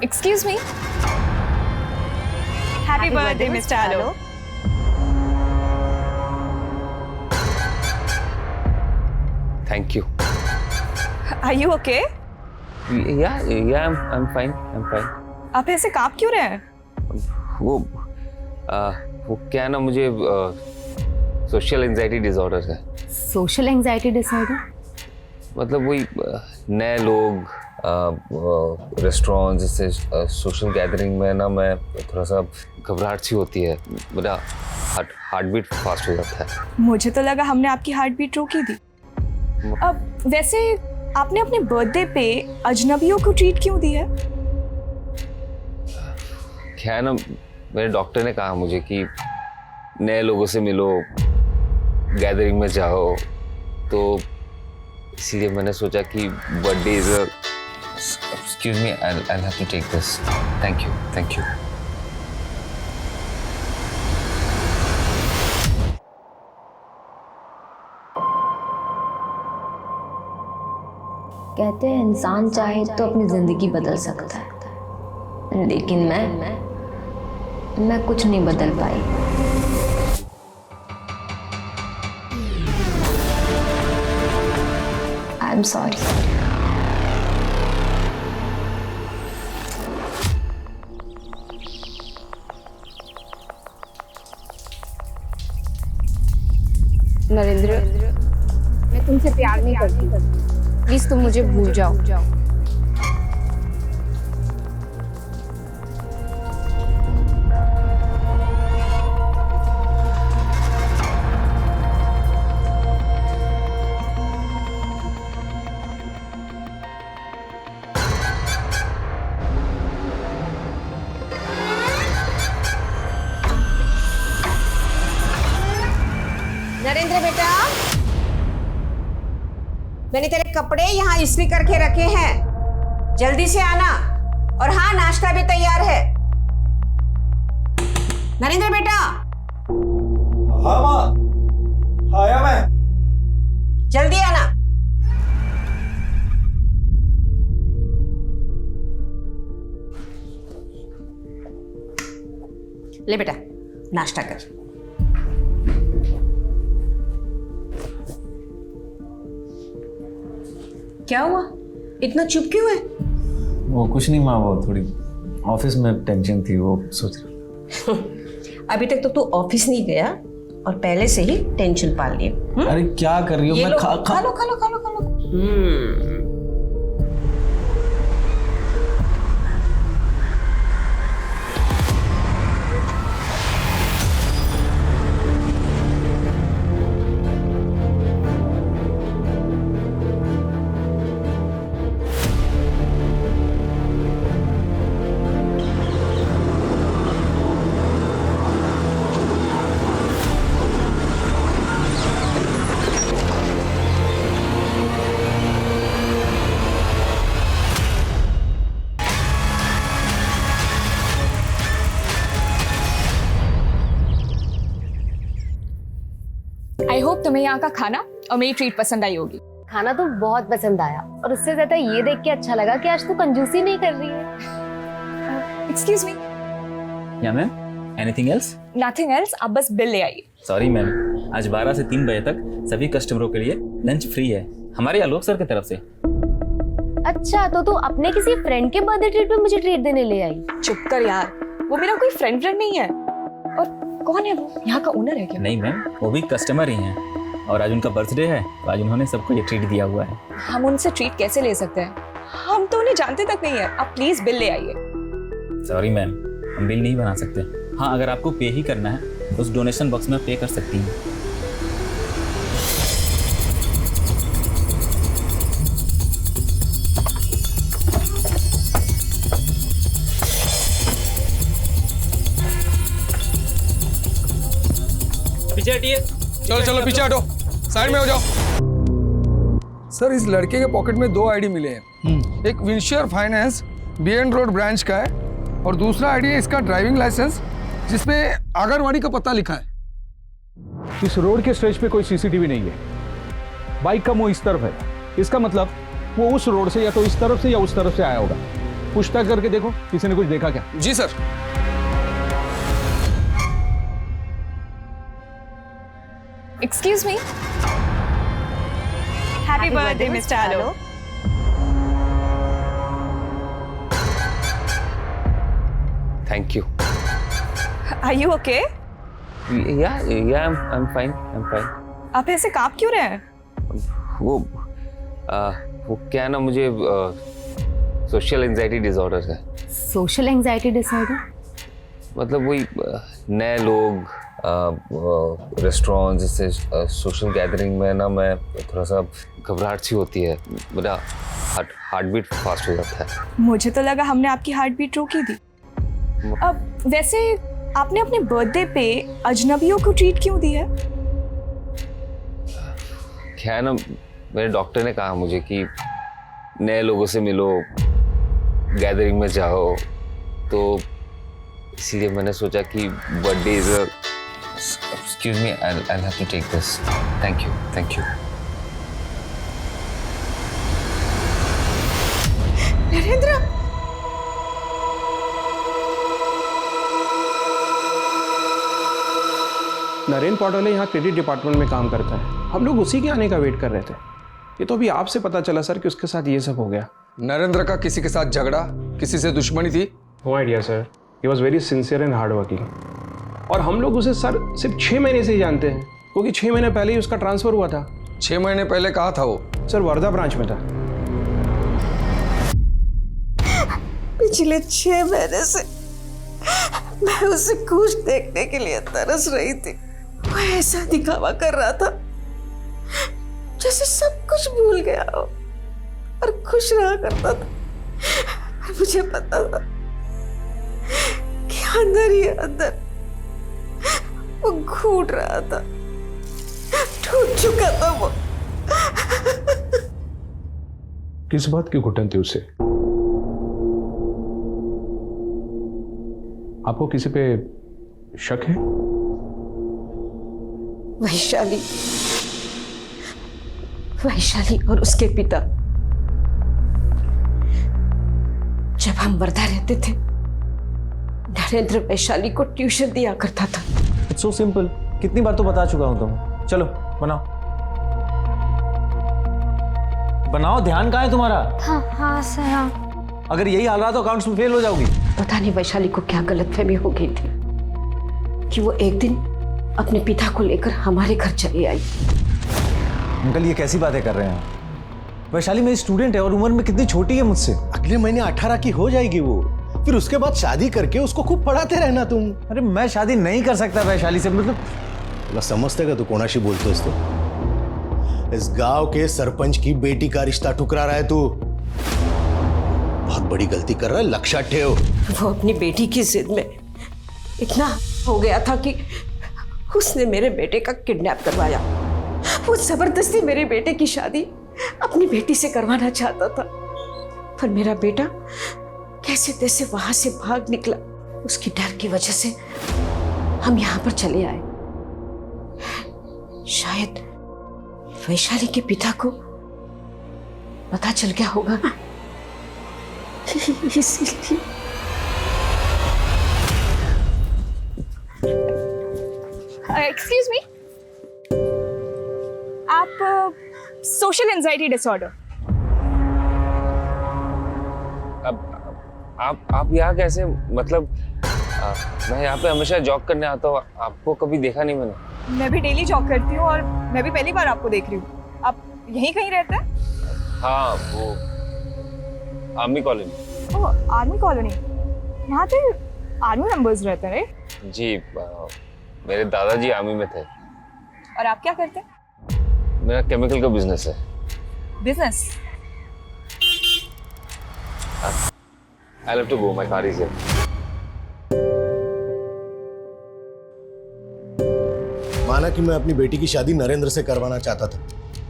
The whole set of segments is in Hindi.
Excuse me. Happy birthday, Mr. Alok. Thank you. Are you okay? Yeah, I'm fine. आप ऐसे कांप क्यों रहे हैं? वो क्या है ना, मुझे सोशल एंजाइटी डिसऑर्डर है। Social anxiety disorder? मतलब वही नए लोग, रेस्टोरेंट जैसे सोशल गैदरिंग में ना मैं थोड़ा सा घबराहट सी होती है, मेरा हार्ट बीट फास्ट हो जाता है। मुझे तो लगा हमने आपकी हार्ट बीट रोकी थी। अब वैसे आपने अपने बर्थडे पे अजनबियों को ट्रीट क्यों दी है? क्या है ना, मेरे डॉक्टर ने कहा मुझे कि नए लोगों से मिलो, गैदरिंग में जाओ, तो इसीलिए मैंने सोचा कि birthday is a excuse me, I have to take this. Thank you. कहते हैं इंसान चाहे तो अपनी जिंदगी बदल सकता है, लेकिन मैं कुछ नहीं बदल पाई। I am sorry. नरेंद्र, मैं तुमसे प्यार नहीं करती, प्लीज तुम मुझे भूल जाओ। नरेंद्र बेटा, मैंने तेरे कपड़े यहाँ इस्त्री करके रखे हैं, जल्दी से आना। और हाँ, नाश्ता भी तैयार है। नरेंद्र बेटा। हाँ माँ, आया मैं। जल्दी आना। ले बेटा, नाश्ता कर। क्या हुआ, इतना चुप क्यों है? वो कुछ नहीं माँ, वो थोड़ी ऑफिस में टेंशन थी, वो सोच रहा। अभी तक तो तू ऑफिस नहीं गया और पहले से ही टेंशन पाल लिए। अरे क्या कर रही हो? मैं खा लो। आई होप तुम्हें यहाँ का खाना और मेरी ट्रीट पसंद आई होगी। खाना तो बहुत पसंद आया, और उससे ज्यादा ये देख के अच्छा लगा कि आज तू कंजूसी नहीं कर रही है। Excuse me. Yeah ma'am, anything else? Nothing else, आप बस बिल ले आइए। सॉरी मैम, आज 12 से 3 बजे तक सभी कस्टमरों के लिए लंच फ्री है, हमारे आलोक सर की तरफ से। अच्छा, तो तू अपने किसी फ्रेंड के बर्थडे ट्रीट पे मुझे ट्रीट देने ले आई? चुप कर यार, वो मेरा कोई फ्रेंड नहीं है। और कौन है वो? यहाँ का ओनर है क्या? नहीं मैम, वो भी कस्टमर ही हैं, और आज उनका बर्थडे है, तो आज उन्होंने सबको ये ट्रीट दिया हुआ है। हम उनसे ट्रीट कैसे ले सकते हैं? हम तो उन्हें जानते तक नहीं है। आप प्लीज बिल ले आइए। सॉरी मैम, हम बिल नहीं बना सकते। हाँ, अगर आपको पे ही करना है तो उस डोनेशन बॉक्स में पे कर सकती हैं। पीछे हटिए। चलो पीछे हटो, साइड में हो जाओ। सर, इस लड़के के पॉकेट में 2 आईडी मिले हैं। एक विंशियर फाइनेंस बीएन रोड ब्रांच का है, और दूसरा आईडी है इसका ड्राइविंग लाइसेंस, जिसपे आंगनवाड़ी का पता लिखा है। इस रोड के स्ट्रेच पे कोई सीसीटीवी नहीं है। बाइक का मुंह इस तरफ है, इसका मतलब वो उस रोड से या तो इस तरफ से या उस तरफ से आया होगा। पूछताछ करके देखो किसी ने कुछ देखा क्या। जी sir. Excuse me. Happy birthday mister Aalo. Thank you. Are you okay? Yeah I am fine, I am fine. आप ऐसे कांप क्यों रहे हैं? वो क्या है ना, मुझे सोशल एंजाइटी डिसऑर्डर है। Social anxiety disorder? मतलब वही नए लोग, रेस्टोरेंट जैसे सोशल गैदरिंग में ना मैं थोड़ा सा घबराहट सी होती है, मेरा हार्ट बीट फास्ट हो जाता है। मुझे तो लगा हमने आपकी हार्ट बीट रोकी थी। अब वैसे आपने अपने बर्थडे पे अजनबियों को ट्रीट क्यों दी है? क्या है ना, मेरे डॉक्टर ने कहा मुझे कि नए लोगों से मिलो, गैदरिंग में जाओ, तो इसीलिए मैंने सोचा कि birthday is a excuse me, I have to take this. Thank you, thank you. Narendra, Narendra Patole यहाँ क्रेडिट डिपार्टमेंट में काम करता है। हम लोग उसी के आने का वेट कर रहे थे। ये तो अभी आपसे पता चला सर कि उसके साथ ये सब हो गया। नरेंद्र का किसी के साथ झगड़ा, किसी से दुश्मनी थी? No idea sir, he was very sincere and hard working. और हम लोग उसे सर सिर्फ 6 महीने से ही जानते हैं, क्योंकि 6 महीने पहले ही उसका ट्रांसफर हुआ था। 6 महीने पहले कहाँ था वो? सर वर्धा ब्रांच में था। पिछले 6 महीने से मैं उसे खुश देखने के लिए तरस रही थी। वो ऐसा दिखावा कर रहा था जैसे सब कुछ भूल गया हो और खुश रहा करता था। और मुझे पता था कि अंदर ही अंदर वो घूट रहा था, टूट चुका था वो। किस बात की घुटन थी उसे? आपको किसी पे शक है? वैशाली, वैशाली और उसके पिता। जब हम वर्धा रहते थे, नरेंद्र वैशाली को ट्यूशन दिया करता था। इट्स सो सिंपल, कितनी बार तो बता चुका हूं तुम। चलो बनाओ बनाओ, ध्यान कहाँ है तुम्हारा? हाँ सर, हाँ। अगर यही हाल रहा तो अकाउंट्स में फेल हो जाओगी। पता नहीं वैशाली को क्या गलतफहमी हो गई थी कि वो एक दिन अपने पिता को लेकर हमारे घर चली आई। अंकल ये कैसी बातें कर रहे हैं? वैशाली मेरी स्टूडेंट है और उम्र में कितनी छोटी है मुझसे। अगले महीने 18 की हो जाएगी वो, फिर उसके बाद शादी करके उसको खूब पढ़ाते रहना तुम। अरे मैं शादी नहीं कर सकता वैशाली से, मतलब समझते का तू कोणाशी बोलतोस? तो इस गांव के सरपंच की बेटी का रिश्ता ठुकरा रहा है तू। बहुत बड़ी गलती कर रहा है, लक्षात ठेव। वो अपनी बेटी की जिद में इतना हो गया था कि उसने मेरे बेटे का किडनैप करवाया। वो जबरदस्ती मेरे बेटे की शादी अपनी बेटी से करवाना चाहता था, पर मेरा बेटा कैसे तैसे वहां से भाग निकला। उसकी डर की वजह से हम यहां पर चले आए। शायद वैशाली के पिता को पता चल गया होगा, इसीलिए। एक्सक्यूज मी, आप सोशल एंजाइटी डिसऑर्डर। अब आप यहाँ कैसे? मतलब मैं यहाँ पे हमेशा जॉग करने आता हूँ, आपको कभी देखा नहीं मैंने। मैं भी डेली जॉग करती हूँ और मैं भी पहली बार आपको देख रही हूँ। आप यहीं कहीं रहते हैं? हाँ, वो आर्मी कॉलोनी। ओह, आर्मी कॉलोनी। यहाँ पे आर्मी मेंबर्स रहते हैं? जी, मेरे दादाजी आर्मी में थे। और आप क्या करते हैं? मेरा केमिकल का बिजनेस है। Business? I'll have to go, my car is here. माना कि मैं अपनी बेटी की शादी नरेंद्र से करवाना चाहता था,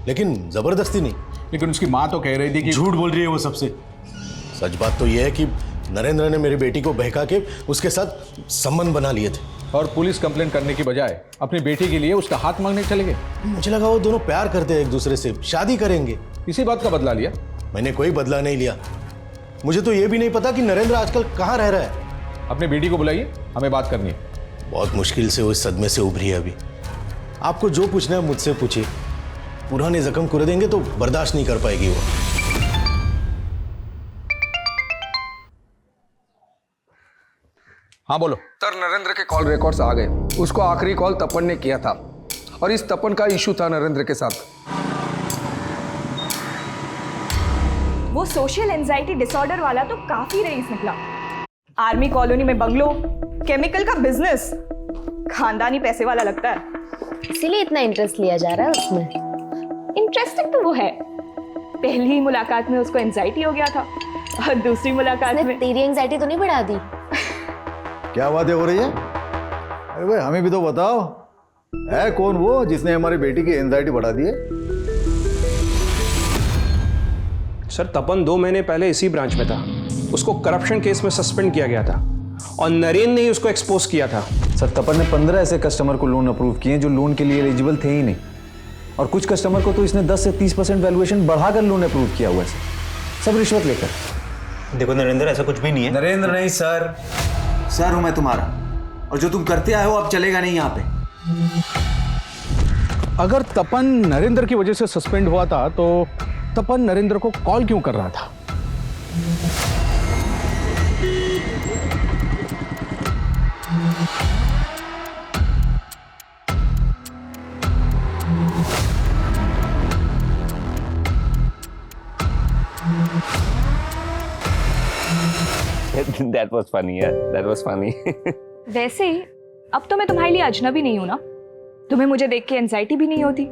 लेकिन जबरदस्ती नहीं। लेकिन उसकी माँ तो कह रही थी कि झूठ बोल रही है वो सबसे। सच बात तो यह है कि नरेंद्र ने मेरी बेटी को बहका के उसके साथ संबंध बना लिए थे। और पुलिस कंप्लेंट करने की बजाय अपनी बेटी के लिए उसका हाथ मांगने चले गए। मुझे लगा वो दोनों प्यार करते हैं एक दूसरे से, शादी करेंगे। इसी बात का बदला लिया? मैंने कोई बदला नहीं लिया। मुझे तो ये भी नहीं पता कि नरेंद्र आजकल कहाँ रह रहा है। अपने बेटी को बुलाइए, हमें बात करनी है। बहुत मुश्किल से वो इस सदमे से उभरी है अभी। आपको जो पूछना है मुझसे पूछिए। पुराने जख्म कुरेदेंगे तो बर्दाश्त नहीं कर पाएगी वो। हाँ बोलो। सर नरेंद्र के कॉल रिकॉर्ड्स आ गए। उसको आखिरी कॉल तपन ने किया था और इस तपन का इशू था नरेंद्र के साथ। वो सोशल एंजाइटी डिसऑर्डर वाला तो काफी रईस निकला। आर्मी कॉलोनी में बंगलो, केमिकल का बिजनेस, खानदानी पैसे वाला लगता है। इसीलिए इतना इंटरेस्ट लिया जा रहा है उसमें। इंटरेस्टिंग तो वो है। पहली ही मुलाकात में उसको एंजाइटी हो गया था और दूसरी मुलाकात में तेरी एंजाइटी तो नहीं बढ़ा दी? क्या बातें हो रही है? अरे भाई हमें भी तो बताओ, है कौन वो जिसने हमारी बेटी की एंजाइटी बढ़ा दी है? सर तपन 2 महीने पहले इसी ब्रांच में था। उसको करप्शन केस में सस्पेंड किया गया था और नरेंद्र ने ही उसको एक्सपोज किया था। सर तपन ने 15 ऐसे कस्टमर को लोन अप्रूव किए जो लोन के लिए एलिजिबल थे ही नहीं, और कुछ कस्टमर को तो इसने 10 से 30% वैल्यूएशन बढ़ाकर लोन अप्रूव किया हुआ है। सब रिश्वत लेकर। देखो नरेंद्र, ऐसा कुछ भी नहीं है। नरेंद्र नहीं सर, सर हूं मैं तुम्हारा, और जो तुम करते आए हो अब चलेगा नहीं यहाँ पे। अगर तपन नरेंद्र की वजह से सस्पेंड हुआ था तो तपन नरेंद्र को कॉल क्यों कर रहा था? That was funny, yeah. That was funny. वैसे अब तो मैं तुम्हारे लिए अजनबी नहीं हूं ना। तुम्हें मुझे देख के एंजाइटी भी नहीं होती,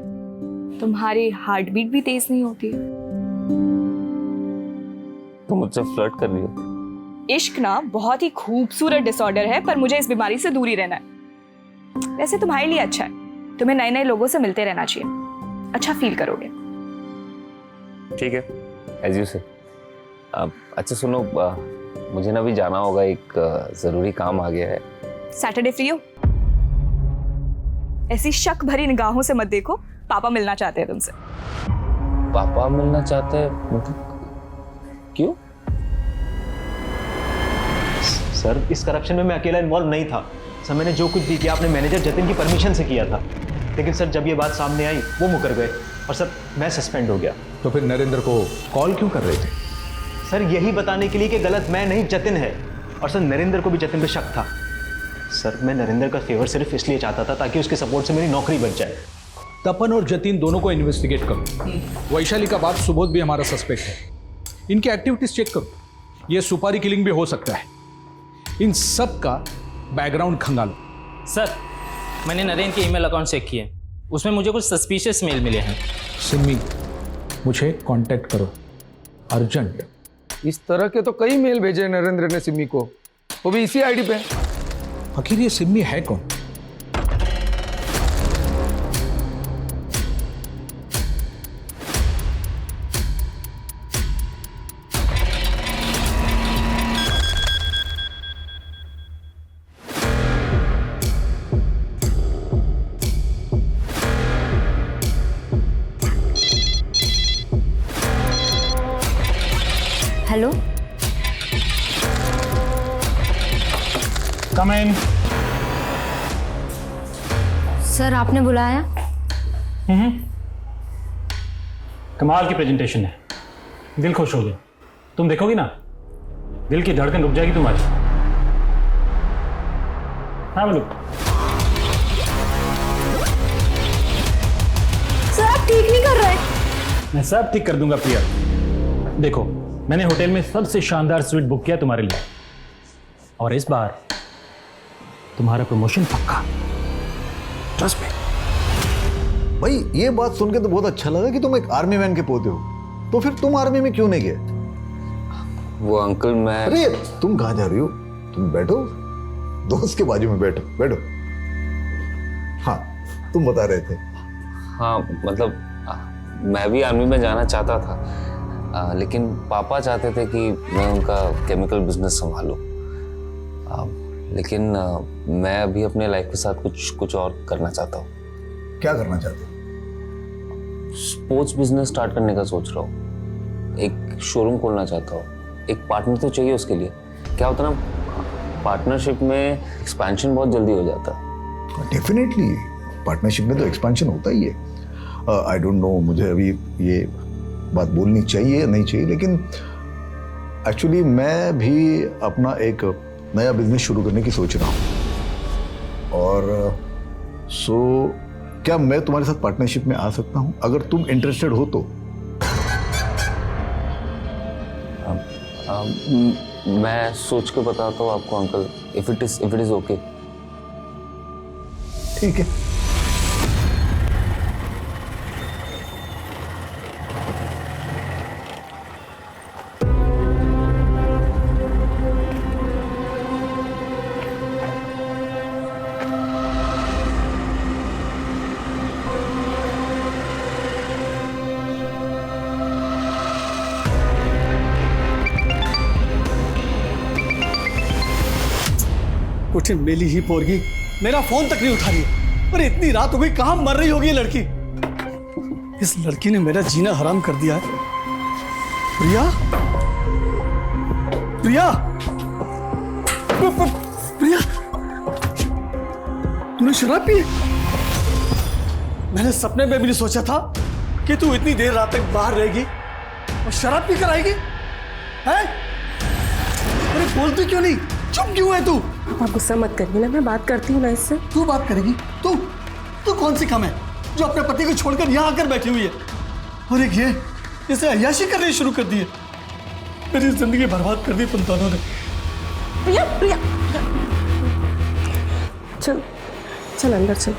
तुम्हारी हार्ट बीट भी तेज नहीं होती। तुम मुझसे फ्लर्ट कर रही हो? इश्क ना बहुत ही खूबसूरत डिसऑर्डर है, पर मुझे इस बीमारी से दूर ही रहना है। वैसे तुम्हारे लिए अच्छा है, तुम्हें नए नए लोगों से मिलते रहना चाहिए, अच्छा फील करोगे। ठीक है, एज यू से। अच्छा सुनो, मुझे ना भी जाना होगा, एक जरूरी काम आ गया है। सैटरडे फ्री हो? ऐसी शक भरी निगाहों से मत देखो, पापा मिलना चाहते हैं तुमसे। पापा मिलना चाहते हैं? मतलब क्यों? सर इस करप्शन में मैं अकेला इन्वॉल्व नहीं था। सर मैंने जो कुछ भी किया अपने मैनेजर जतिन की परमिशन से किया था, लेकिन सर जब ये बात सामने आई वो मुकर गए और सर मैं सस्पेंड हो गया। तो फिर नरेंद्र को कॉल क्यों कर रहे थे? सर यही बताने के लिए कि गलत मैं नहीं जतिन है, और सर नरेंद्र को भी जतिन पे शक था। सर मैं नरेंद्र का फेवर सिर्फ इसलिए चाहता था ताकि उसके सपोर्ट से मेरी नौकरी बच जाए। तपन और जतिन दोनों को इन्वेस्टिगेट करो। वैशाली का बाप सुबोध भी हमारा सस्पेक्ट है। इनकी एक्टिविटीज चेक करो, ये सुपारी किलिंग भी हो सकता है। इन सब का बैकग्राउंड खंगालो। सर मैंने नरेंद्र के ईमेल अकाउंट चेक किए, उसमें मुझे कुछ सस्पिशियस मेल मिले हैं। सिम्मी मुझे कांटेक्ट करो अर्जेंट। इस तरह के तो कई मेल भेजे नरेंद्र ने सिमी को, वो भी इसी आईडी पे। आखिर ये सिम्मी है कौन? हेलो, कम इन। सर आपने बुलाया? कमाल की प्रेजेंटेशन है, दिल खुश हो गया। तुम देखोगी ना, दिल की धड़कन रुक जाएगी तुम्हारी। हाँ बोलो। सर आप ठीक नहीं कर रहे। मैं सब ठीक कर दूंगा प्रिया। देखो मैंने होटल में सबसे शानदार स्वीट बुक किया तुम्हारे लिए, और इस बार तुम्हारा प्रमोशन पक्का। ट्रस्ट में। भाई ये बात सुन के तो बहुत अच्छा लगा कि तुम एक आर्मी मैन के पोते हो, तो फिर तुम आर्मी में क्यों नहीं गए? वो अंकल मैं। अरे तुम कहाँ जा रही हो? तुम बैठो, दोस्त के बाजू में बैठो बैठो। हाँ तुम बता रहे थे। हाँ मतलब मैं भी आर्मी में जाना चाहता था, लेकिन पापा चाहते थे कि मैं उनका केमिकल बिजनेस संभालूं। लेकिन मैं अभी अपने लाइफ के साथ कुछ और करना चाहता हूँ। क्या करना चाहते हो? स्पोर्ट्स बिजनेस स्टार्ट करने का सोच रहा हूँ, एक शोरूम खोलना चाहता हूँ। एक पार्टनर तो चाहिए उसके लिए। क्या होता ना, पार्टनरशिप में एक्सपेंशन बहुत जल्दी हो जाता है। डेफिनेटली पार्टनरशिप में तो एक्सपेंशन होता ही है। आई डोंट नो मुझे अभी ये बात बोलनी चाहिए या नहीं चाहिए, लेकिन एक्चुअली मैं भी अपना एक नया बिजनेस शुरू करने की सोच रहा हूँ। और सो क्या मैं तुम्हारे साथ पार्टनरशिप में आ सकता हूँ अगर तुम इंटरेस्टेड हो तो? मैं सोच के बताता हूँ आपको uncle, if it is okay. ठीक है। कुछ मिली ही पोरगी, मेरा फोन तक नहीं उठा रही है। अरे इतनी रात हो गई, कहां मर रही होगी ये लड़की? इस लड़की ने मेरा जीना हराम कर दिया है। प्रिया, प्रिया, प्रिया, तूने शराब पी? मैंने सपने में भी नहीं सोचा था कि तू इतनी देर रात तक बाहर रहेगी और शराब पी कर आएगी। हैं? अरे बोलती क्यों नहीं? चुप क्यों है तू? आप गुस्सा मत करिए ना, मैं बात करती हूँ ना इससे। तू बात करेगी? तू कौन सी कम है जो अपने पति को छोड़कर यहाँ आकर बैठी हुई है? और एक ये इसे अय्याशी करनी शुरू कर दी है। मेरी जिंदगी बर्बाद कर दी तुम दोनों ने। प्रिया, प्रिया, चल चल अंदर चल।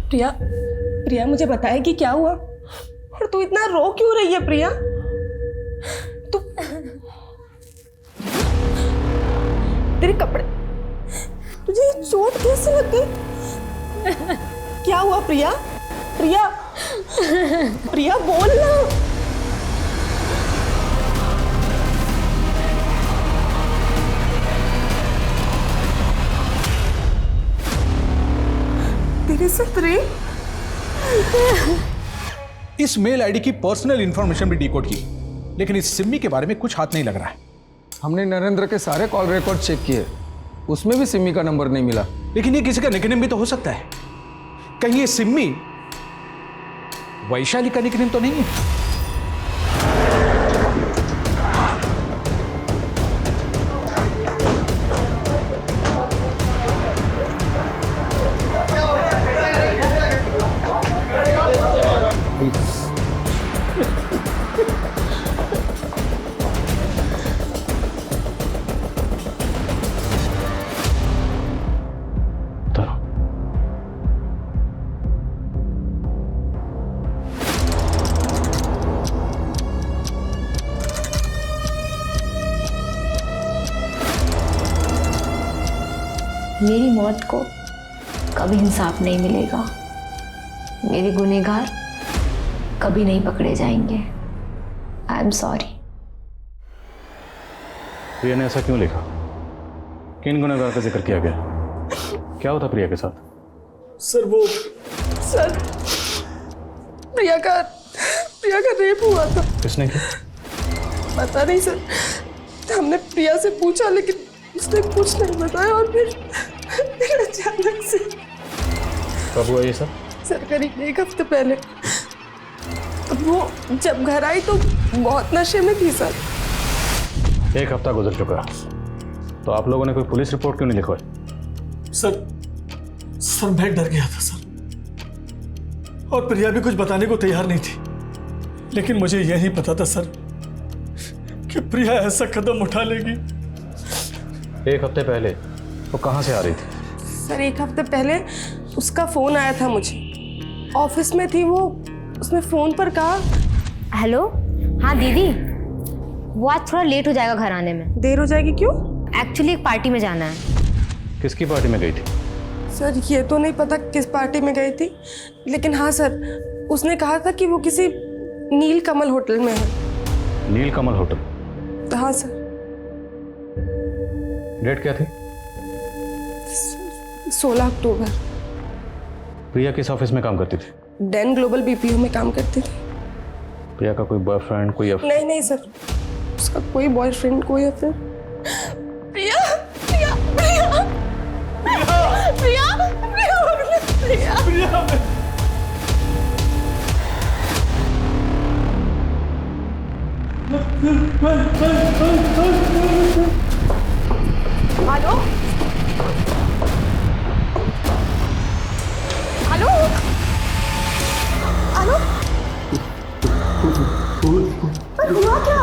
प्रिया, प्रिया मुझे बताए कि क्या हुआ और तू इतना रो क्यों रही है? प्रिया तू, तेरे कपड़े, तुझे चोट कैसे लग गई? क्या हुआ प्रिया? प्रिया, प्रिया बोल ना। तेरे साथ रे? इस मेल आईडी की पर्सनल इंफॉर्मेशन भी डिकोड की, लेकिन इस सिम्मी के बारे में कुछ हाथ नहीं लग रहा है। हमने नरेंद्र के सारे कॉल रिकॉर्ड चेक किए, उसमें भी सिम्मी का नंबर नहीं मिला। लेकिन ये किसी का निकनेम भी तो हो सकता है। कहीं ये सिम्मी वैशाली का निकनेम तो नहीं है? मेरी मौत को कभी इंसाफ नहीं मिलेगा। मेरे गुनहगार कभी नहीं पकड़े जाएंगे। आई एम सॉरी। प्रिया ने ऐसा क्यों लिखा? किन गुनहगार का जिक्र किया गया? क्या होता प्रिया के साथ? सर वो सर प्रिया का रेप हुआ था। किसने किया? पता नहीं सर, हमने प्रिया से पूछा लेकिन उसने कुछ नहीं बताया और फिर अचानक से। कब हुआ ये सब? सर करीब 1 हफ्ते पहले। वो जब घर आई तो बहुत नशे में थी सर। 1 हफ्ता गुजर चुका, तो आप लोगों ने कोई पुलिस रिपोर्ट क्यों नहीं लिखवाई? सर मैं डर गया था सर, और प्रिया भी कुछ बताने को तैयार नहीं थी। लेकिन मुझे यह नहीं पता था सर कि प्रिया ऐसा कदम उठा लेगी। 1 हफ्ते पहले वो कहाँ से आ रही थी? सर 1 हफ्ते पहले उसका फोन आया था मुझे, ऑफिस में थी वो। उसने फोन पर कहा, हेलो, हाँ दीदी, वो आज थोड़ा लेट हो जाएगा घर आने में। देर हो जाएगी क्यों? एक्चुअली एक पार्टी में जाना है। किसकी पार्टी में गई थी? सर ये तो नहीं पता किस पार्टी में गई थी, लेकिन हाँ सर उसने कहा था कि वो किसी नील कमल होटल में है। नील कमल होटल? हाँ सर। डेट क्या थी? 16 अक्टूबर। प्रिया किस ऑफिस में काम करती थी? डेन ग्लोबल बीपीओ में काम करती थी। प्रिया का कोई बॉयफ्रेंड, कोई नहीं नहीं सर, उसका कोई बॉयफ्रेंड, कोई अफेयर। प्रिया प्रिया प्रिया प्रिया प्रिया प्रिया हेलो हेलो हेलो, हुआ क्या?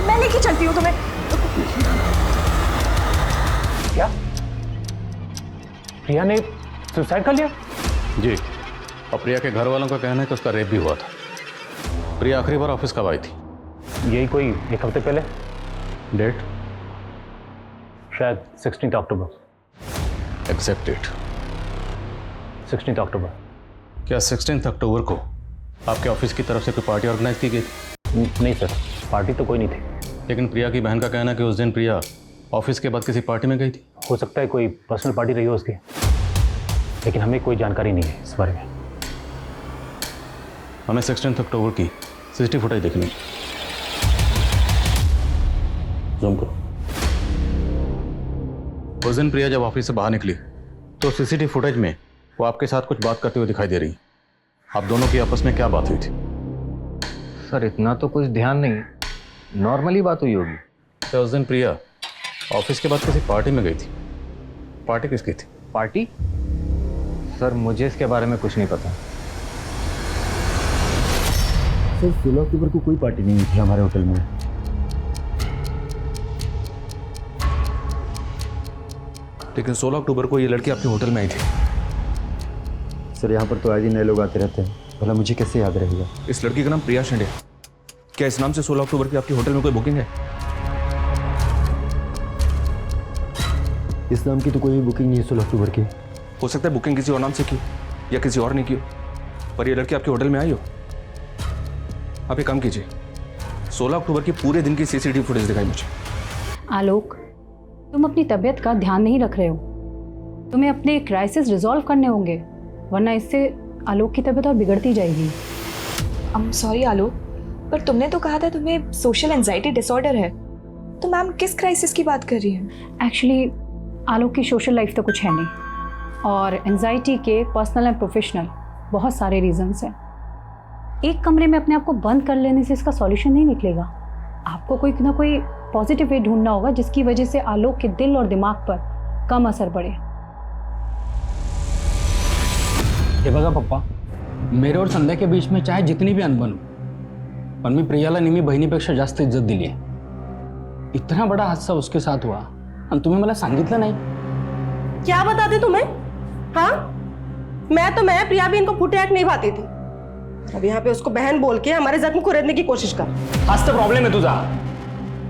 मैं लेके चलती हूँ तुम्हें। क्या प्रिया ने सुसाइड कर लिया? जी, और प्रिया के घर वालों का कहना है कि उसका रेप भी हुआ था। प्रिया आखिरी बार ऑफिस कब आई थी? यही कोई 1 हफ्ते पहले। डेट? शायद 16 अक्टूबर। Exact date? 16 अक्टूबर। क्या 16 अक्टूबर को आपके ऑफिस की तरफ से कोई पार्टी ऑर्गेनाइज की गई? नहीं सर, पार्टी तो कोई नहीं थी। लेकिन प्रिया की बहन का कहना है कि उस दिन प्रिया ऑफिस के बाद किसी पार्टी में गई थी। हो सकता है कोई पर्सनल पार्टी रही हो उसकी, लेकिन हमें कोई जानकारी नहीं है इस बारे में। हमें 16 अक्टूबर की सीसीटीवी फुटेज देखनी है। जूम करो। उस दिन प्रिया जब ऑफिस से बाहर निकली तो सीसीटीवी फुटेज में वो आपके साथ कुछ बात करते हुए दिखाई दे रही। आप दोनों की आपस में क्या बात हुई थी? सर इतना तो कुछ ध्यान नहीं, नॉर्मली बात हुई होगी। तो उस दिन प्रिया ऑफिस के बाद किसी पार्टी में गई थी। पार्टी किसकी थी? पार्टी? सर मुझे इसके बारे में कुछ नहीं पता। सर 16 अक्टूबर को कोई पार्टी नहीं थी हमारे होटल में। लेकिन 16 अक्टूबर को ये लड़की आपके होटल में आई थी। सर यहाँ पर तो आज ही नए लोग आते रहते हैं, भला मुझे कैसे याद रहेगा? इस लड़की का नाम प्रिया शेंडे। क्या इस नाम से 16 अक्टूबर की आपके होटल में कोई बुकिंग है? इस नाम की तो कोई बुकिंग नहीं है 16 अक्टूबर की। हो सकता है बुकिंग किसी और नाम से की या किसी और ने की हो, पर ये लड़की आपके होटल में आई हो। आप एक काम कीजिए, 16 अक्टूबर की पूरे दिन की सीसीटीवी फुटेज दिखाई मुझे। आलोक, तुम अपनी तबीयत का ध्यान नहीं रख रहे हो। तुम्हें अपने क्राइसिस रिजॉल्व करने होंगे, वरना इससे आलोक की तबीयत और बिगड़ती जाएगी। I'm sorry आलोक, पर तुमने तो कहा था तुम्हें सोशल एंजाइटी डिसऑर्डर है, तो मैम किस क्राइसिस की बात कर रही हैं? एक्चुअली आलोक की सोशल लाइफ तो कुछ है नहीं, और एंजाइटी के पर्सनल एंड प्रोफेशनल बहुत सारे रीजंस हैं। एक कमरे में अपने आप को बंद कर लेने से इसका सॉल्यूशन नहीं निकलेगा। आपको कोई ना कोई पॉजिटिव वे ढूंढना होगा जिसकी वजह से आलोक के दिल और दिमाग पर कम असर पड़े। हे बघा पप्पा, मेरे और संध्या के बीच में चाहे जितनी भी अनबन हो, पण मी प्रियाला नेहमी बहिणीपेक्षा जास्त इज्जत दिली आहे। इतना बड़ा हादसा उसके साथ हुआ आणि तुम्ही मला सांगितलं नाही। क्या बताते तुम्हें? हाँ, मैं प्रिया भी इनको फुटे नहीं भाती थी। अब यहाँ पे उसको बहन बोल के हमारे जख्म को रेतने की कोशिश कर। हाच तर प्रॉब्लेम है तुझा,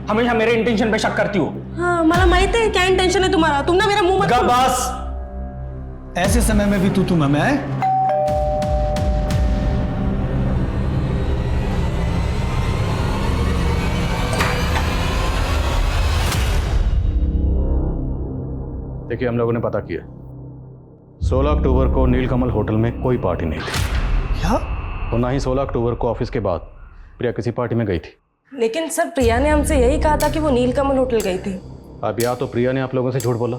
हमेशा मेरे इंटेंशन पे शक करती हो। हाँ, मला माहित है क्या इंटेंशन है तुम्हारा। तुम ना मेरा मुंह मत खोलो। बस ऐसे समय में भी तू मैं देखिए, हम लोगों ने पता किया 16 अक्टूबर को नीलकमल होटल में कोई पार्टी नहीं थी। क्या? और ना ही 16 अक्टूबर को ऑफिस के बाद प्रिया किसी पार्टी में गई थी। लेकिन सर प्रिया ने हमसे यही कहा था कि वो नीलकमल होटल गई थी। अब या तो प्रिया ने आप लोगों से झूठ बोला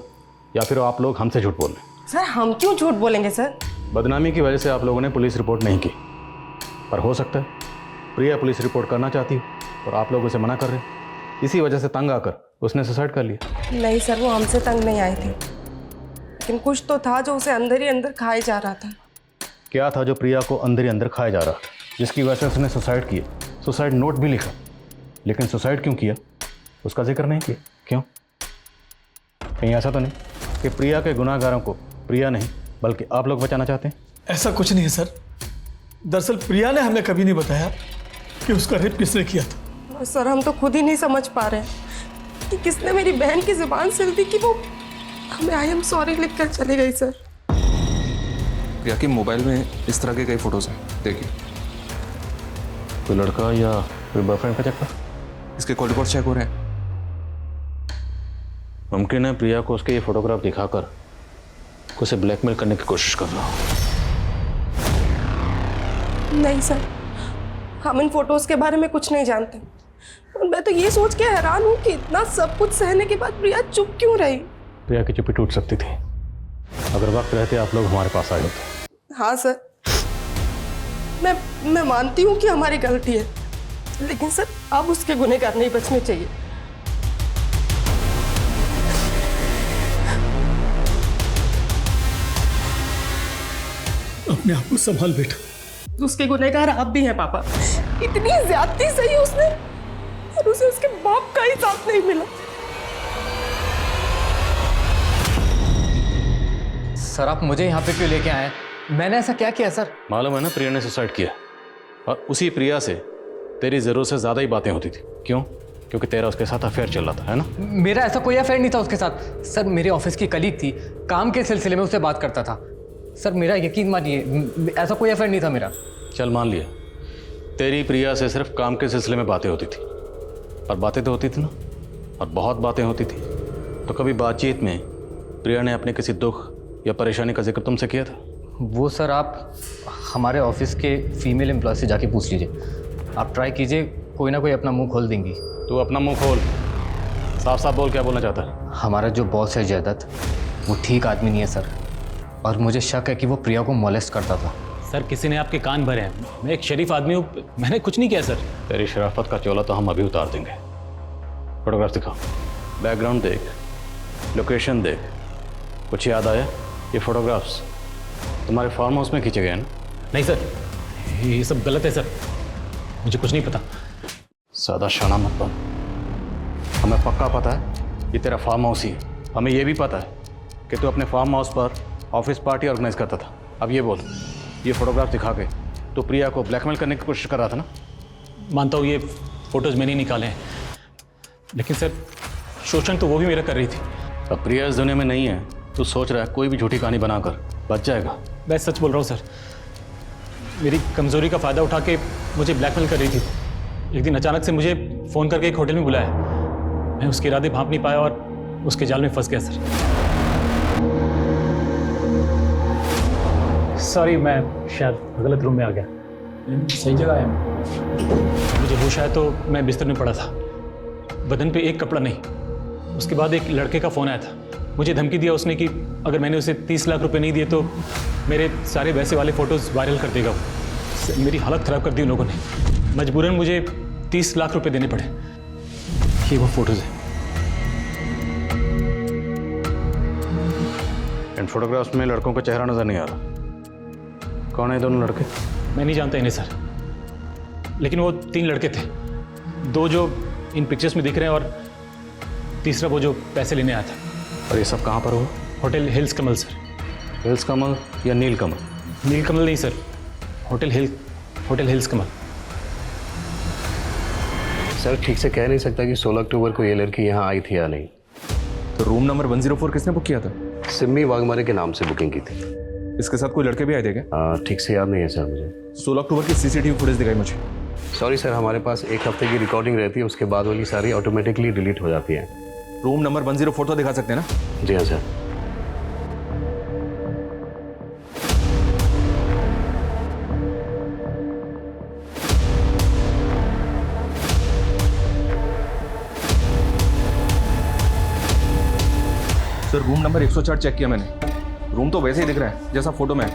या फिर आप लोग हमसे झूठ बोल रहे। सर हम क्यों झूठ बोलेंगे सर? बदनामी की वजह से आप लोगों ने पुलिस रिपोर्ट नहीं की, पर हो सकता है प्रिया पुलिस रिपोर्ट करना चाहती हो और आप लोग उसे मना कर रहे हैं। इसी वजह से तंग आकर उसने सुसाइड कर लिया। नहीं सर, वो हमसे तंग नहीं आई थी, लेकिन कुछ तो था जो उसे अंदर ही अंदर खाए जा रहा था। क्या था जो प्रिया को अंदर ही अंदर खाया जा रहा था, जिसकी वजह से उसने सुसाइड किया? सुसाइड नोट भी लिखा, लेकिन सुसाइड क्यों किया उसका जिक्र नहीं किया। क्यों? कहीं ऐसा तो नहीं कि प्रिया के गुनाहगारों को प्रिया नहीं बल्कि आप लोग बचाना चाहते हैं? ऐसा कुछ नहीं है सर। दरअसल प्रिया ने हमें कभी नहीं बताया कि उसका रेप किसने किया था। सर हम तो खुद ही नहीं समझ पा रहे कि किसने मेरी बहन की जुबान से दी कि वो हमें आई एम सॉरी लिख कर चली गई। सर प्रिया के मोबाइल में इस तरह के कई फोटोज हैं, देखिए। कोई लड़का या कोई बॉयफ्रेंड का चक्कर? इसके कॉल रिकॉर्ड चेक हो रहे हैं। मुमकिन है प्रिया को उसके ये फोटोग्राफ दिखाकर उसे ब्लैकमेल करने की कोशिश कर रहा हूँ। नहीं सर, हम इन फोटोज के बारे में कुछ नहीं जानते। और मैं तो ये सोच के हैरान हूँ कि इतना सब कुछ सहने के बाद प्रिया चुप क्यों रही। प्रिया की चुप्पी टूट सकती थी अगर वक्त रहते आप लोग हमारे पास आए होते। हाँ सर, मैं मानती हूँ कि हमारी गलती है, लेकिन सर अब उसके गुनहगार नहीं बचने चाहिए। अपने आप को संभाल बेटा। उसके गुनहगार आप भी हैं पापा। इतनी ज्यादती सही उसने, और उसे उसके बाप का ही साथ नहीं मिला। सर आप मुझे यहाँ पे क्यों लेके आए? मैंने ऐसा क्या किया सर? मालूम है ना, प्रिया ने सुसाइड किया और उसी प्रिया से तेरी जरूरत से ज्यादा ही बातें होती थी। क्यों? क्योंकि तेरा उसके साथ अफेयर चल रहा था, है ना? मेरा ऐसा कोई अफेयर नहीं था उसके साथ सर। मेरे ऑफिस की कलीग थी, काम के सिलसिले में उससे बात करता था सर। मेरा यकीन मानिए, ऐसा कोई अफेयर नहीं था मेरा। चल मान लिया, तेरी प्रिया से सिर्फ काम के सिलसिले में बातें होती थी, और बातें तो होती थी ना, और बहुत बातें होती थी। तो कभी बातचीत में प्रिया ने अपने किसी दुख या परेशानी का जिक्र तुमसे किया था? वो सर आप हमारे ऑफिस के फीमेल एम्प्लॉय से जाके पूछ लीजिए। आप ट्राई कीजिए, कोई ना कोई अपना मुंह खोल देंगी। तू अपना मुंह खोल, साफ साफ बोल, क्या बोलना चाहता है? हमारा जो बॉस है जयदत्त, वो ठीक आदमी नहीं है सर, और मुझे शक है कि वो प्रिया को मोलेस्ट करता था। सर किसी ने आपके कान भरे हैं। मैं एक शरीफ आदमी हूँ, मैंने कुछ नहीं किया सर। तेरी शराफत का चोला तो हम अभी उतार देंगे। फोटोग्राफ दिखाओ, बैकग्राउंड देख, लोकेशन देख। कुछ याद आया? ये फोटोग्राफ्स तुम्हारे फार्म हाउस में खींचे गए हैं ना? नहीं सर, ये सब गलत है सर, मुझे कुछ नहीं पता। सादा शाना मत बन। हमें पक्का पता है ये तेरा फार्म हाउस ही है। हमें ये भी पता है कि तू अपने फार्म हाउस पर ऑफिस पार्टी ऑर्गेनाइज करता था। अब ये बोल, ये फोटोग्राफ दिखा के तो प्रिया को ब्लैकमेल करने की कोशिश कर रहा था ना? मानता हूँ ये फोटोज मैंने निकाले हैं, लेकिन सर शोषण तो वो भी मेरा कर रही थी। अब प्रिया इस दुनिया में नहीं है, तू सोच रहा है कोई भी झूठी कहानी बनाकर बच जाएगा। मैं सच बोल रहा हूँ सर, मेरी कमज़ोरी का फ़ायदा उठा के मुझे ब्लैकमेल कर रही थी। एक दिन अचानक से मुझे फ़ोन करके एक होटल में बुलाया। मैं उसके इरादे भांप नहीं पाया और उसके जाल में फंस गया सर। सॉरी, मैं शायद गलत रूम में आ गया। सही जगह है। मुझे होश आया तो मैं बिस्तर में पड़ा था, बदन पे एक कपड़ा नहीं। उसके बाद एक लड़के का फ़ोन आया था, मुझे धमकी दिया उसने कि अगर मैंने उसे 30 लाख रुपए नहीं दिए तो मेरे सारे वैसे वाले फ़ोटोज़ वायरल कर देगा। मेरी हालत ख़राब कर दी उन लोगों ने। मजबूरन मुझे 30 लाख रुपए देने पड़े। ये वो फोटोज़ हैं। इन फोटोग्राफ्स में लड़कों का चेहरा नजर नहीं आ रहा। कौन है दोनों लड़के? मैं नहीं जानता इन्हें सर, लेकिन वो 3 लड़के थे। 2 जो इन पिक्चर्स में दिख रहे हैं और तीसरा वो जो पैसे लेने आया था। और ये सब कहाँ पर हुआ? होटल हिल्स कमल सर। हिल्स कमल या नील कमल? नील कमल नहीं सर, होटल हिल्स कमल। सर ठीक से कह नहीं सकता कि 16 अक्टूबर को ये लड़की यहाँ आई थी या नहीं। तो रूम नंबर 104 किसने बुक किया था? सिम्मी वाघमारे के नाम से बुकिंग की थी। इसके साथ कोई लड़के भी आए थे क्या? ठीक से याद नहीं है सर मुझे। 16 अक्टूबर की सीसीटीवी फुटेज दिखाई मुझे। सॉरी सर, हमारे पास 1 हफ्ते की रिकॉर्डिंग रहती है, उसके बाद वाली सारी ऑटोमेटिकली डिलीट हो जाती है। रूम नंबर 104 तो दिखा सकते हैं ना? जी हाँ sir. Sir room number 104 check किया मैंने, रूम तो वैसे ही दिख रहा है जैसा फोटो में है।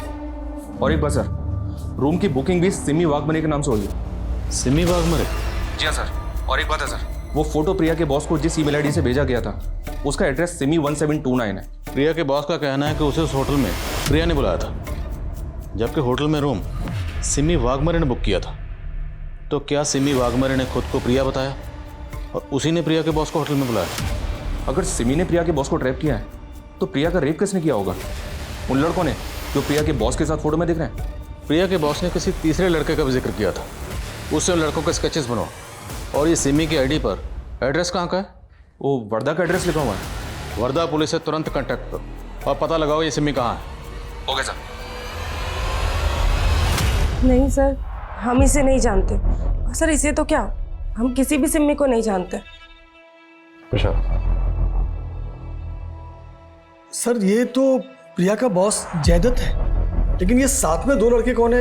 और एक बात सर, रूम की बुकिंग भी सिमी वाघमरे के नाम से हुई है। सिमी वाघमरे? जी हाँ सर। और एक बात है सर, वो फोटो प्रिया के बॉस को जिस ईमेल आईडी से भेजा गया था उसका एड्रेस सिमी 1729 है। प्रिया के बॉस का कहना है कि उसे उस होटल में प्रिया ने बुलाया था, जबकि होटल में रूम सिमी वाघमरे ने बुक किया था। तो क्या सिमी वाघमरे ने खुद को प्रिया बताया और उसी ने प्रिया के बॉस को होटल में बुलाया? अगर सिमी ने प्रिया के बॉस को ट्रैप किया है तो प्रिया का रेप किसने किया होगा? उन लड़कों ने जो प्रिया के बॉस के साथ फोटो में दिख रहे हैं। प्रिया के बॉस ने किसी तीसरे लड़के का भी जिक्र किया था, उससे उन लड़कों के स्केचेस बनवा। और ये सिमी की आईडी पर एड्रेस कहाँ का है? वो वर्धा का एड्रेस लिखा हुआ है। वर्धा पुलिस से तुरंत कांटेक्ट करो और पता लगाओ ये सिमी कहाँ है। Okay sir. नहीं सर, हम इसे नहीं जानते। सर इसे तो क्या, हम किसी भी सिम्मी को नहीं जानते। सर ये तो प्रिया का बॉस जयदत्त है, लेकिन ये साथ में 2 लड़के कौन है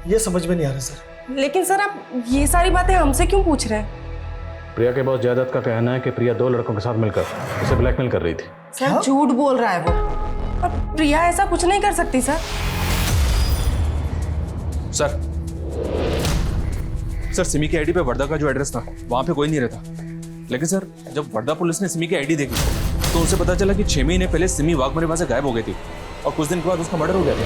ये समझ में नहीं आ रहा सर। लेकिन सर आप ये सारी बातें हमसे क्यों पूछ रहे हैं? प्रिया के बॉस जयदत्त का कहना है कि प्रिया 2 लड़कों के साथ मिलकर उसे ब्लैकमेल कर रही थी। सर झूठ बोल रहा है वो, और प्रिया ऐसा कुछ नहीं कर सकती सर। सर सिमी की आईडी पे वर्धा का जो एड्रेस था वहां पे कोई नहीं रहता, लेकिन सर जब वर्धा पुलिस ने सिमी की आईडी देखी तो उनसे पता चला कि 6 महीने पहले सिमी वाघमरे से गायब हो गई थी और कुछ दिन के बाद उसका मर्डर हो गया था।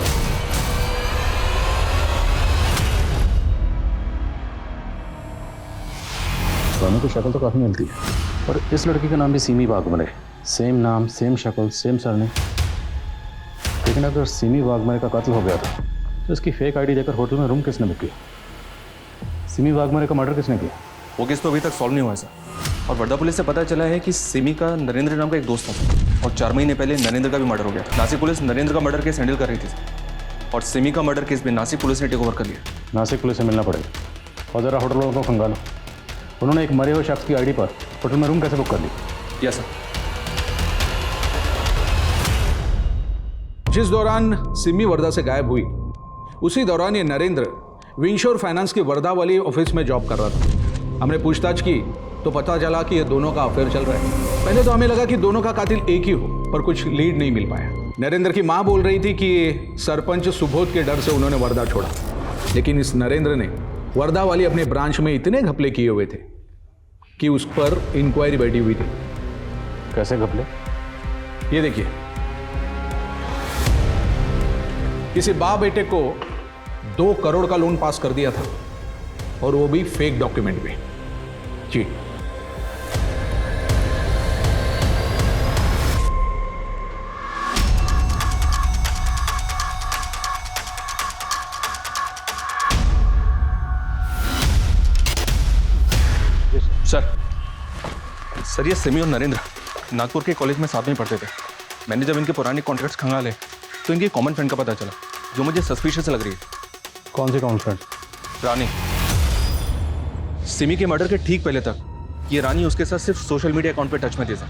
दोनों की शक्ल तो काफ़ी मिलती है, और इस लड़की का नाम भी सिमी वाघमरे, सेम नाम, सेम शक्ल, सेम सरनेम। लेकिन अगर सिमी वाघमरे का कत्ल हो गया था तो इसकी फेक आईडी देकर होटल में रूम किसने बुक किया? सिमी वाघमरे का मर्डर किसने किया? वो केस तो अभी तक सॉल्व नहीं हुआ है सर, और वर्धा पुलिस से पता चला है कि सिमी का नरेंद्र नाम का एक दोस्त था और 4 महीने पहले नरेंद्र का भी मर्डर हो गया। नासिक पुलिस नरेंद्र का मर्डर केस हैंडल कर रही थी और सिमी का मर्डर केस भी नासिक पुलिस ने टेक ओवर कर लिया। नासिक पुलिस से मिलना पड़ेगा और ज़रा होटल वालों को खंगालो, उन्होंने एक मरे हुए शख्स की आईडी पर होटल में रूम कैसे बुक कर ली? Yes sir. जिस दौरान सिमी वर्धा से गायब हुई उसी दौरान ये नरेंद्र विंशोर फाइनेंस के वर्धा वाली ऑफिस में जॉब कर रहा था। हमने पूछताछ की तो पता चला कि ये दोनों का अफेयर चल रहा है। पहले तो हमें लगा कि दोनों का कातिल एक ही हो, पर कुछ लीड नहीं मिल पाया। नरेंद्र की मां बोल रही थी कि सरपंच सुबोध के डर से उन्होंने वर्धा छोड़ा, लेकिन इस नरेंद्र ने वर्धा वाली अपने ब्रांच में इतने घपले किए हुए थे कि उस पर इंक्वायरी बैठी हुई थी। कैसे घपले? ये देखिए, किसी बाप बेटे को 2 करोड़ का लोन पास कर दिया था, और वो भी फेक डॉक्यूमेंट पे। जी सर ये सिमी और नरेंद्र नागपुर के कॉलेज में साथ में पढ़ते थे। मैंने जब इनके पुराने कॉन्ट्रैक्ट्स खंगाले तो इनकी कॉमन फ्रेंड का पता चला जो मुझे सस्पिशियस लग रही है। कौन सी कॉमन फ्रेंड? रानी। सिमी के मर्डर के ठीक पहले तक ये रानी उसके साथ सिर्फ सोशल मीडिया अकाउंट पे टच में थी सर,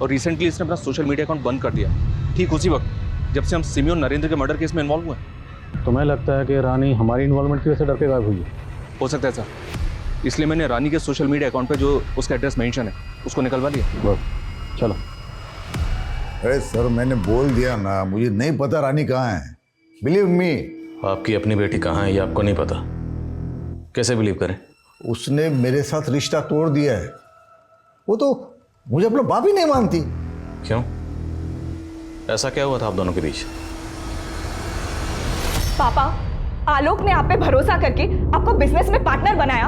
और रिसेंटली इसने अपना सोशल मीडिया अकाउंट बंद कर दिया, ठीक उसी वक्त जब से हम सिमी और नरेंद्र के मर्डर केस में इन्वॉल्व हुए। तुम्हें लगता है कि रानी हमारी इन्वॉल्वमेंट की वजह से डर के गायब हुई है? हो सकता है सर, इसलिए मैंने रानी के सोशल मीडिया अकाउंट पे जो उसका एड्रेस मेंशन है उसको निकलवा लिया। चलो। अरे सर मैंने बोल दिया ना, मुझे नहीं पता रानी कहाँ है। Believe me. आपकी अपनी बेटी कहाँ है ये आपको नहीं पता, कैसे बिलीव करें? उसने मेरे साथ रिश्ता तोड़ दिया है। वो तो मुझे अपना बाप ही नहीं मानती। क्यों? ऐसा क्या हुआ था आप दोनों के बीच? पापा, आलोक ने आप पे भरोसा करके आपको बिजनेस में पार्टनर बनाया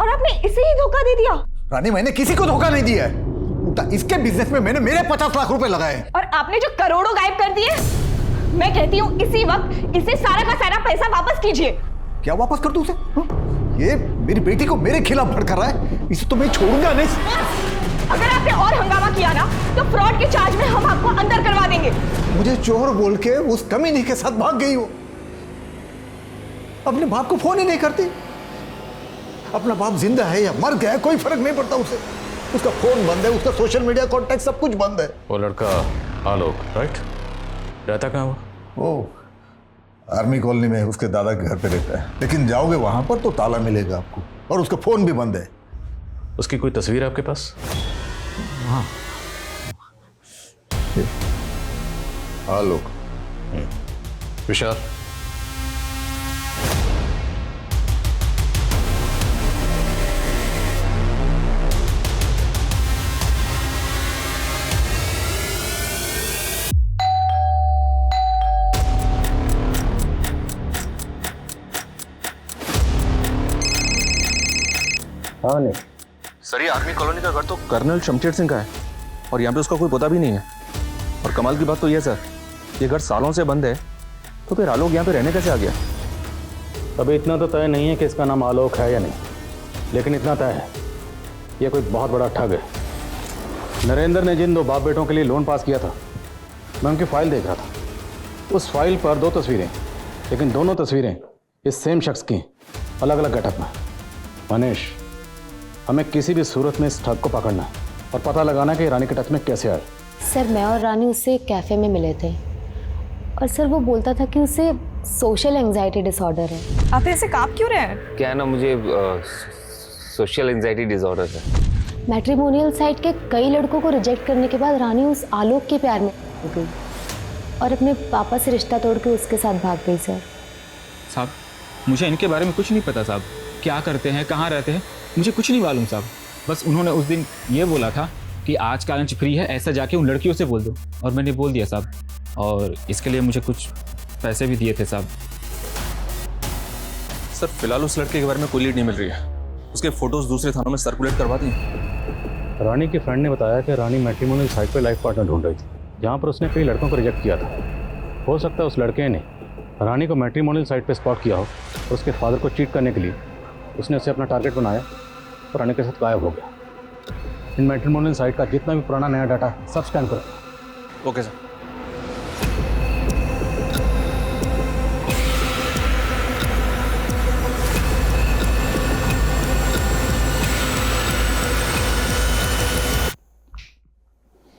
और आपने इसे ही धोखा दे दिया। रानी मैंने किसी को धोखा नहीं दिया है, इसके बिजनेस में मैंने मेरे 50 लाख रुपए लगाए हैं। और आपने जो करोड़ों गायब कर दिए, मैं कहती हूँ इसी वक्त इसे सारा का सारा पैसा वापस कीजिए। क्या वापस कर दूं उसे? ये मेरी बेटी को मेरे खिलाफ भड़का रहा है, इसे तो मैं छोड़ूंगा नहीं। अगर आपने और हंगामा किया ना तो फ्रॉड के चार्ज में हम आपको अंदर करवा देंगे। मुझे चोर बोल के उस कमीनी के साथ भाग गई वो। अपने बाप को फोन ही नहीं करती। अपना बाप जिंदा है या मर गया है कोई फर्क नहीं पड़ता उसे। उसका फोन बंद है, उसका सोशल मीडिया कॉन्टैक्ट सब कुछ बंद है। वो लड़का आलोक, राइट? रहता कहाँ वो आर्मी कॉलोनी में उसके दादा के घर पे रहता है, लेकिन जाओगे वहां पर तो ताला मिलेगा आपको, और उसका फोन भी बंद है। उसकी कोई तस्वीर है आपके पास? हाँ, आलोक। विशाल, हाँ नहीं सर, ये आर्मी कॉलोनी का घर तो कर्नल शमशेर सिंह का है और यहाँ पे उसका कोई पता भी नहीं है। और कमाल की बात तो ये सर, ये घर सालों से बंद है, तो फिर आलोक यहाँ पे रहने कैसे आ गया? अभी इतना तो तय नहीं है कि इसका नाम आलोक है या नहीं, लेकिन इतना तय है ये कोई बहुत बड़ा ठग है। नरेंद्र ने जिन 2 बाप बेटों के लिए लोन पास किया था, मैं उनकी फाइल देख रहा था। उस फाइल पर 2 तस्वीरें, लेकिन दोनों तस्वीरें इस सेम शख्स की, अलग अलग गेटअप में। मनीष, हमें किसी भी सूरत में इस ठग को पकड़ना है और पता लगाना कि रानी के टच में कैसे आए। सर, मैं और रानी उससे कैफ़े में मिले थे और सर वो बोलता था कि उसे सोशल एंजाइटी डिसऑर्डर है। आप ऐसे कांप क्यों रहे हैं? क्या है ना, मुझे सोशल एंजाइटी डिसऑर्डर है। मैट्रिमोनियल साइट के कई लड़कों को रिजेक्ट करने के बाद रानी उस आलोक के प्यार में हो गई और अपने पापा से रिश्ता तोड़ के उसके साथ भाग गई। सर साहब, मुझे इनके बारे में कुछ नहीं पता साहब, क्या करते हैं, कहाँ रहते हैं, मुझे कुछ नहीं मालूम साहब। बस उन्होंने उस दिन ये बोला था कि आज का लंच फ्री है, ऐसा जाके उन लड़कियों से बोल दो, और मैंने बोल दिया साहब, और इसके लिए मुझे कुछ पैसे भी दिए थे साहब। सर फिलहाल उस लड़के के बारे में कोई लीड नहीं मिल रही है। उसके फोटोज दूसरे थानों में सर्कुलेट करवा दी। रानी के फ्रेंड ने बताया कि रानी मैट्रिमोनियल साइट पर लाइफ पार्टनर ढूंढ रही थी, जहाँ पर उसने कई लड़कों को रिजेक्ट किया था। हो सकता है उस लड़के ने रानी को मैट्रिमोनियल साइट पर स्पॉट किया हो और उसके फादर को चीट करने के लिए उसने उसे अपना टारगेट बनाया और रानी के साथ गायब हो गया। इन मैट्रिमोनियल साइट का जितना भी पुराना नया डाटा सब स्कैन करो। Okay sir.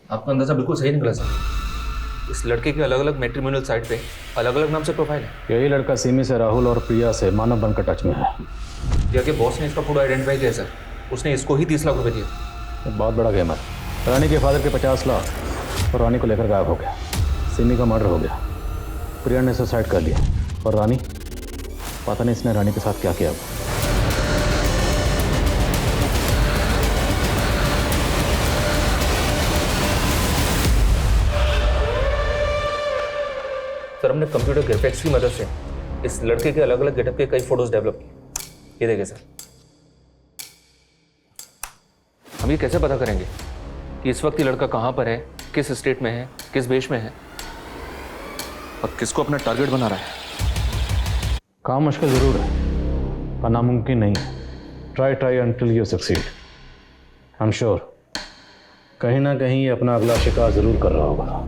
आपका अंदाजा बिल्कुल सही निकला सर। इस लड़के के अलग अलग मैट्रिमोनियल साइट पे अलग अलग नाम से प्रोफाइल है। यही लड़का सिमी से, राहुल और प्रिया से मानव बनकर टच में है। प्रिया के बॉस ने इसका फोटो आइडेंटिफाई किया सर, उसने इसको ही 30 लाख रुपए दिए। बहुत बड़ा गेम है। रानी के फादर के 50 लाख और रानी को लेकर गायब हो गया। सिमी का मर्डर हो गया, प्रिया ने सुसाइड कर लिया और रानी, पता नहीं इसने रानी के साथ क्या किया। सर हमने कंप्यूटर ग्राफिक्स की मदद से इस लड़के के अलग अलग गेटअप के कई फोटोज डेवलप किए। ये देखिए सर। हम ये कैसे पता करेंगे कि इस वक्त ये लड़का कहाँ पर है, किस स्टेट में है, किस वेश में है और किसको अपना टारगेट बना रहा है? काम मुश्किल जरूर है पर नामुमकिन नहीं। Try until you succeed. I am sure कहीं ना कहीं ये अपना अगला शिकार जरूर कर रहा होगा।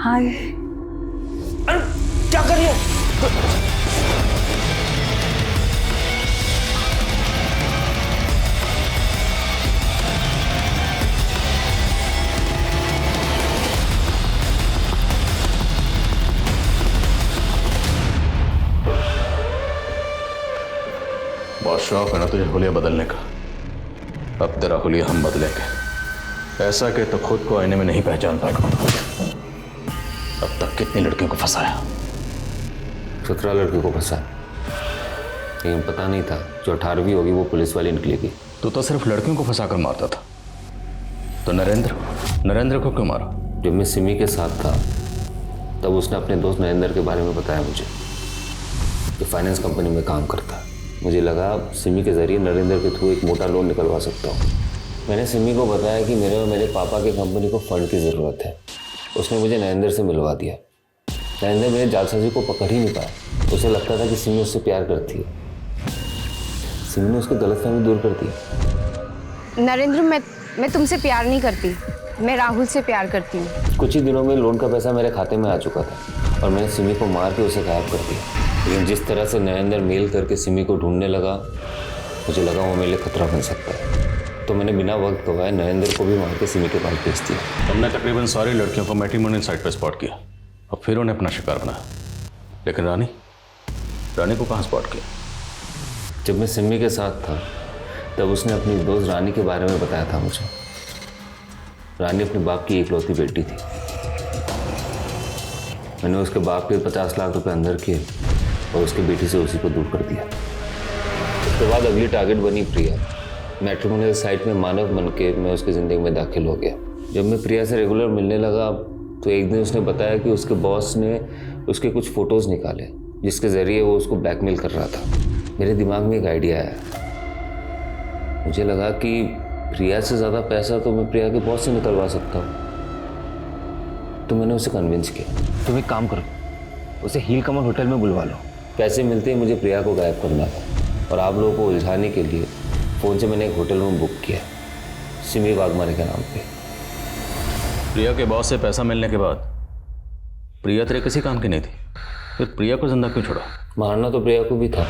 हाय। क्या कर रही है? बहुत शौक है ना तुझे हुलिया बदलने का। अब तेरा हुलिया हम बदलेंगे, ऐसा कि तो खुद को आईने में नहीं पहचान पाएगा। अब तक कितनी लड़कियों को फंसाया? 17 लड़कियों को फंसा, लेकिन पता नहीं था जो 18वीं होगी वो पुलिस वाली निकलेगी। तू तो सिर्फ लड़कियों को फंसा कर मारता था, तो नरेंद्र को क्यों मारा? जब मैं सिमी के साथ था तब उसने अपने दोस्त नरेंद्र के बारे में बताया मुझे कि फाइनेंस कंपनी में काम करता है। मुझे लगा सिमी के जरिए नरेंद्र के थ्रू एक मोटा लोन निकलवा सकता हूँ। मैंने सिमी को बताया कि मेरे और मेरे पापा के कंपनी को फंड की ज़रूरत है। उसने मुझे नरेंद्र से मिलवा दिया। नरेंद्र मेरे जालसाजी को पकड़ ही नहीं पाया। उसे लगता था कि सिमी उससे प्यार करती है। सिमी ने उसकी गलतफहमी दूर कर दी। नरेंद्र, मैं तुमसे प्यार नहीं करती, मैं राहुल से प्यार करती हूँ। कुछ ही दिनों में लोन का पैसा मेरे खाते में आ चुका था और मैंने सिमी को मार के उसे गायब कर दिया। लेकिन जिस तरह से नरेंद्र मेल करके सिमी को ढूंढने लगा, मुझे लगा वो मेरे लिए खतरा बन सकता है। तो मैंने बिना वक्त गवाए नरेंद्र को भी मार के सिमी के पास भेज दिया। हमने तकरीबन सारी लड़कियों को मैट्रिमोनियल साइट पर स्पॉट किया और फिर उन्हें अपना शिकार बनाया। लेकिन रानी को कहाँ स्पॉट किया? जब मैं सिमी के साथ था तब उसने अपनी दोस्त रानी के बारे में बताया था मुझे। रानी अपने बाप की इकलौती बेटी थी। मैंने उसके बाप के 50 लाख रुपए अंदर किए और उसकी बेटी से उसी को दूर कर दिया। उसके बाद अगली टारगेट बनी प्रिया। मैट्रिमोनियल साइट में मानव बन के मैं उसकी ज़िंदगी में दाखिल हो गया। जब मैं प्रिया से रेगुलर मिलने लगा तो एक दिन उसने बताया कि उसके बॉस ने उसके कुछ फ़ोटोज़ निकाले जिसके ज़रिए वो उसको ब्लैकमेल कर रहा था। मेरे दिमाग में एक आइडिया आया। मुझे लगा कि प्रिया से ज़्यादा पैसा तो मैं प्रिया के बॉस से निकलवा सकता हूँ। तो मैंने उसे कन्विंस किया। तुम एक काम करो, उसे हील कमल होटल में बुलवा लो, पैसे मिलते ही मुझे प्रिया को गायब करना था और आप लोगों को उलझाने के लिए फ़ोन से मैंने एक होटल रूम बुक किया सिमी वाघमारे के नाम पे। प्रिया के बॉस से पैसा मिलने के बाद प्रिया तेरे किसी काम की नहीं थी, फिर प्रिया को जिंदा क्यों छोड़ा? मारना तो प्रिया को भी था,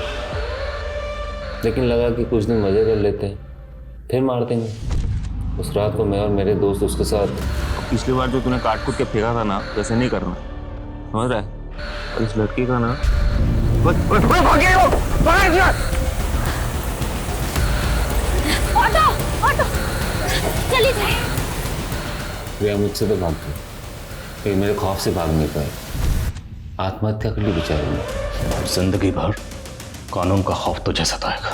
लेकिन लगा कि कुछ दिन मज़े कर लेते हैं फिर मार देंगे। उस रात को मैं और मेरे दोस्त उसके साथ पिछली बार जो तूने काट कूट के फेंका था ना, वैसे नहीं करना, समझ रहा है? और इस लड़की का ना ऑटो ऑटो चली जाए। प्रिया मुझसे तो भाग गई, लेकिन मेरे खौफ से भाग नहीं पाए, आत्महत्या कर ली बेचारी ने। जिंदगी भर कानून का खौफ तुझे सताएगा।